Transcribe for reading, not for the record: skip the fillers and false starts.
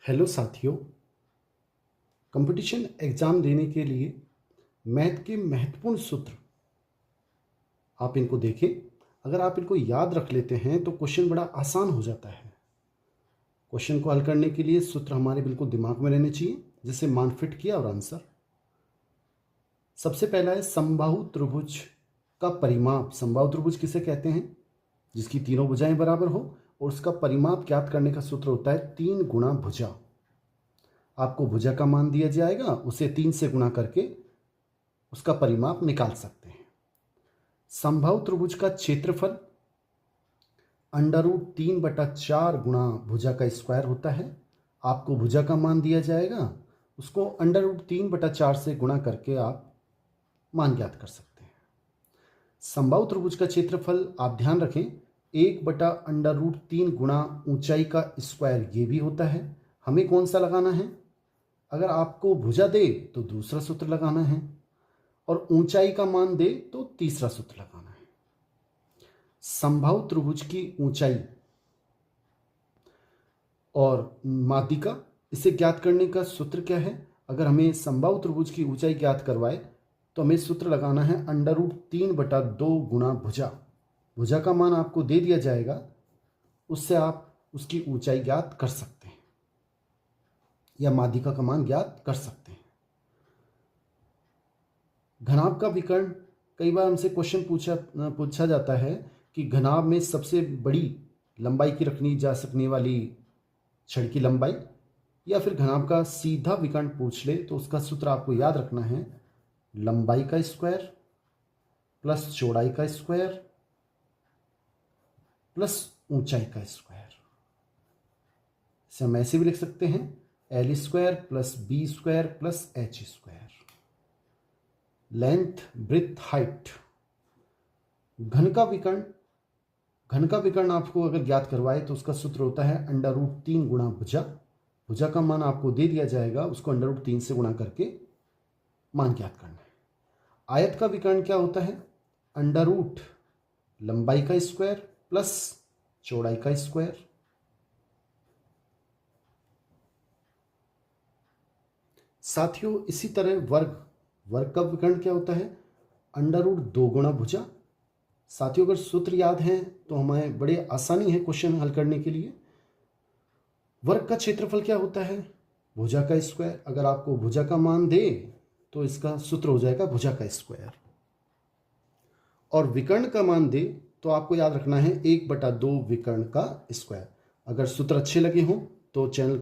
Hello साथियों, competition exam देने के लिए मैथ के महत्वपूर्ण सूत्र आप इनको देखें। अगर आप इनको याद रख लेते हैं तो क्वेश्चन बड़ा आसान हो जाता है। क्वेश्चन को हल करने के लिए सूत्र हमारे बिल्कुल दिमाग में रहने चाहिए, जिससे मान फिट किया और आंसर। सबसे पहला है समबाहु त्रिभुज का परिमाप। समबाहु त्रिभुज किसे कहते हैं? जिसकी तीनों भुजाएं बराबर हो और उसका परिमाप ज्ञात करने का सूत्र होता है 3 गुणा भुजा। आपको भुजा का मान दिया जाएगा, उसे 3 से गुणा करके उसका परिमाप निकाल सकते हैं। समबाहु त्रिभुज का क्षेत्रफल √3/4 गुणा भुजा का स्क्वायर होता है। आपको भुजा का मान दिया जाएगा, उसको √3/4 से गुणा करके आप मान ज्ञात कर सकते हैं। समबाहु त्रिभुज का क्षेत्रफल आप ध्यान रखें 1/√3 गुणा ऊंचाई का स्क्वायर ये भी होता है। हमें कौन सा लगाना है? अगर आपको भुजा दे तो दूसरा सूत्र लगाना है और ऊंचाई का मान दे तो तीसरा सूत्र लगाना है। समबाहु त्रिभुज की ऊंचाई और माध्यिका, इसे ज्ञात करने का सूत्र क्या है? अगर हमें समबाहु त्रिभुज की ऊंचाई ज्ञात करवाए तो हमें सूत्र लगाना है √3/2 गुणा भुजा। भुजा का मान आपको दे दिया जाएगा, उससे आप उसकी ऊंचाई ज्ञात कर सकते हैं या माध्यिका का मान ज्ञात कर सकते हैं। घनाभ का विकर्ण, कई बार हमसे क्वेश्चन पूछा जाता है कि घनाभ में सबसे बड़ी लंबाई की रखनी जा सकने वाली छड़ की लंबाई, या फिर घनाभ का सीधा विकर्ण पूछ ले तो उसका सूत्र आपको याद रखना है लंबाई का स्क्वायर प्लस चौड़ाई का स्क्वायर प्लस ऊंचाई का स्क्वायर। इसे हम ऐसे भी लिख सकते हैं L² plus B² plus H²। Length, breadth, height. घन का विकर्ण आपको अगर ज्ञात करवाए तो उसका सूत्र होता है √3 गुणा भुजा। भुजा का मान आपको दे दिया जाएगा, उसको √3 से गुणा करके मान ज्ञात करना है। आयत का विकर्ण क्या होता है? √ लंबाई का स्क्वायर प्लस चौड़ाई का स्क्वायर। साथियों, इसी तरह वर्ग का विकर्ण क्या होता है? √2 गुणा भुजा। साथियों, अगर सूत्र याद हैं तो हमें बड़े आसानी है क्वेश्चन हल करने के लिए। वर्ग का क्षेत्रफल क्या होता है? भुजा का स्क्वायर। अगर आपको भुजा का मान दे तो इसका सूत्र हो जाएगा भुजा का स्क्वायर। और विकर्ण का मान दे तो आपको याद रखना है 1/2 विकर्ण का स्क्वायर। अगर सूत्र अच्छे लगे हों तो चैनल